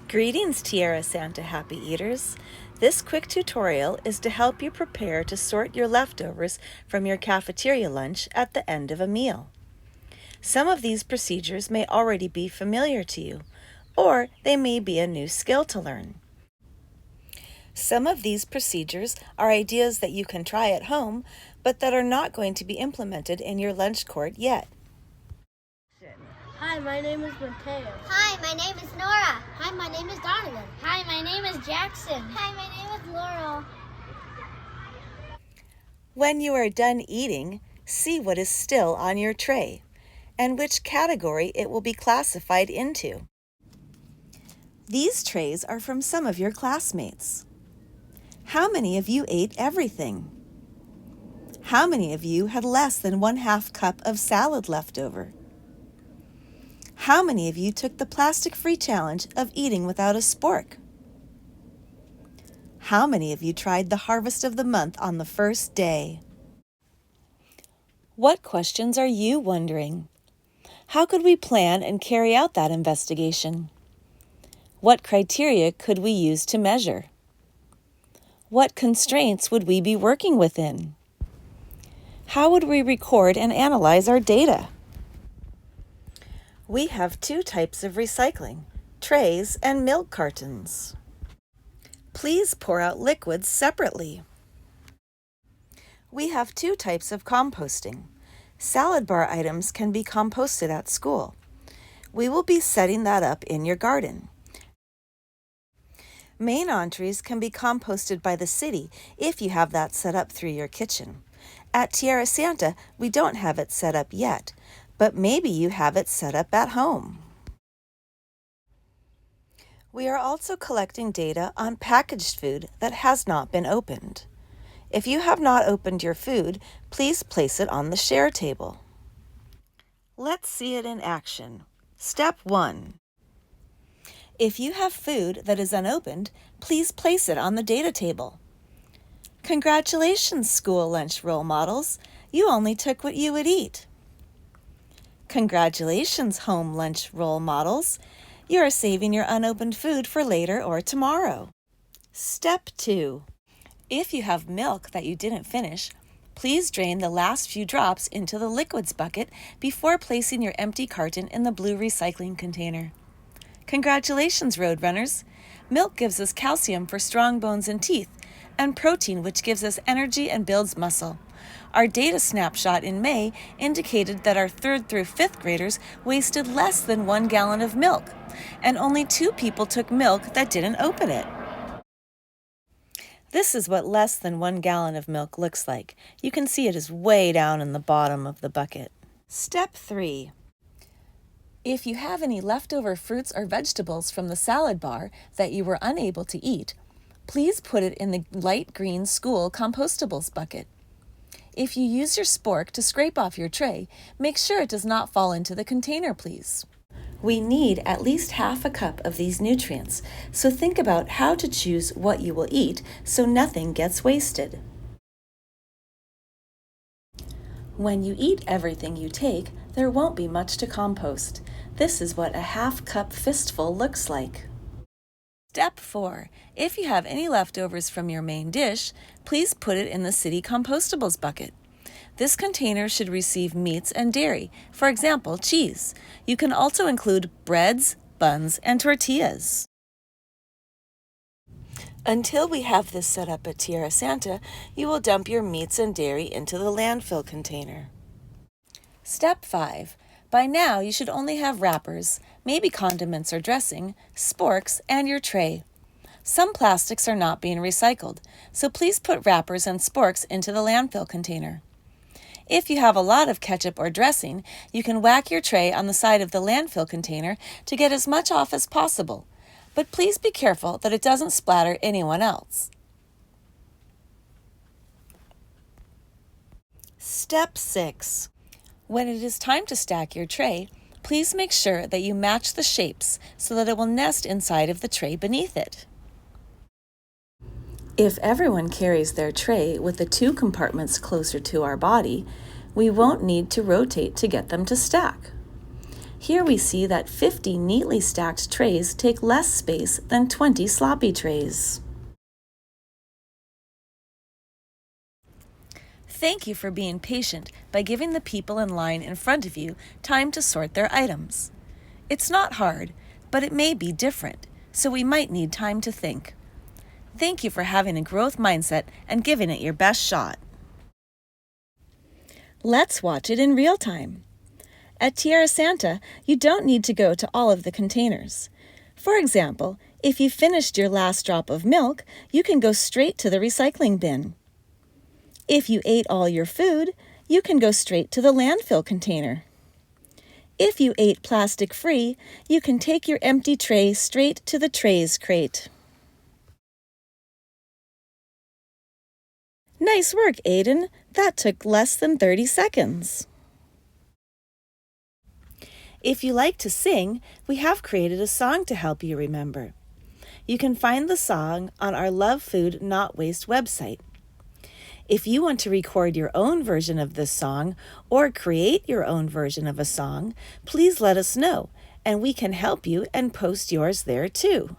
Greetings, Tierrasanta Happy Eaters! This quick tutorial is to help you prepare to sort your leftovers from your cafeteria lunch at the end of a meal. Some of these procedures may already be familiar to you, or they may be a new skill to learn. Some of these procedures are ideas that you can try at home, but that are not going to be implemented in your lunch court yet. Hi, my name is Mateo. Hi, my name is Nora. Hi, my name is Donovan. Hi, my name is Jackson. Hi, my name is Laurel. When you are done eating, see what is still on your tray and which category it will be classified into. These trays are from some of your classmates. How many of you ate everything? How many of you had less than 1/2 cup of salad left over? How many of you took the plastic-free challenge of eating without a spork? How many of you tried the harvest of the month on the first day? What questions are you wondering? How could we plan and carry out that investigation? What criteria could we use to measure? What constraints would we be working within? How would we record and analyze our data? We have 2 types of recycling, trays and milk cartons. Please pour out liquids separately. We have 2 types of composting. Salad bar items can be composted at school. We will be setting that up in your garden. Main entrees can be composted by the city if you have that set up through your kitchen. At Tierrasanta, we don't have it set up yet, but maybe you have it set up at home. We are also collecting data on packaged food that has not been opened. If you have not opened your food, please place it on the share table. Let's see it in action. Step 1. If you have food that is unopened, please place it on the data table. Congratulations, school lunch role models. You only took what you would eat. Congratulations, home lunch role models. You are saving your unopened food for later or tomorrow. Step 2. If you have milk that you didn't finish, please drain the last few drops into the liquids bucket before placing your empty carton in the blue recycling container. Congratulations, Roadrunners. Milk gives us calcium for strong bones and teeth, and protein, which gives us energy and builds muscle. Our data snapshot in May indicated that our 3rd through 5th graders wasted less than 1 gallon of milk, and only 2 people took milk that didn't open it. This is what less than 1 gallon of milk looks like. You can see it is way down in the bottom of the bucket. Step 3. If you have any leftover fruits or vegetables from the salad bar that you were unable to eat, please put it in the light green school compostables bucket. If you use your spork to scrape off your tray, make sure it does not fall into the container, please. We need at least 1/2 cup of these nutrients, so think about how to choose what you will eat so nothing gets wasted. When you eat everything you take, there won't be much to compost. This is what a 1/2 cup fistful looks like. Step 4. If you have any leftovers from your main dish, please put it in the city compostables bucket. This container should receive meats and dairy, for example, cheese. You can also include breads, buns, and tortillas. Until we have this set up at Tierrasanta, you will dump your meats and dairy into the landfill container. Step 5. By now, you should only have wrappers, maybe condiments or dressing, sporks, and your tray. Some plastics are not being recycled, so please put wrappers and sporks into the landfill container. If you have a lot of ketchup or dressing, you can whack your tray on the side of the landfill container to get as much off as possible, but please be careful that it doesn't splatter anyone else. Step 6. When it is time to stack your tray, please make sure that you match the shapes so that it will nest inside of the tray beneath it. If everyone carries their tray with the 2 compartments closer to our body, we won't need to rotate to get them to stack. Here we see that 50 neatly stacked trays take less space than 20 sloppy trays. Thank you for being patient by giving the people in line in front of you time to sort their items. It's not hard, but it may be different, so we might need time to think. Thank you for having a growth mindset and giving it your best shot. Let's watch it in real time. At Tierrasanta, you don't need to go to all of the containers. For example, if you finished your last drop of milk, you can go straight to the recycling bin. If you ate all your food, you can go straight to the landfill container. If you ate plastic-free, you can take your empty tray straight to the trays crate. Nice work, Aiden. That took less than 30 seconds. If you like to sing, we have created a song to help you remember. You can find the song on our Love Food Not Waste website. If you want to record your own version of this song or create your own version of a song, please let us know, and we can help you and post yours there too.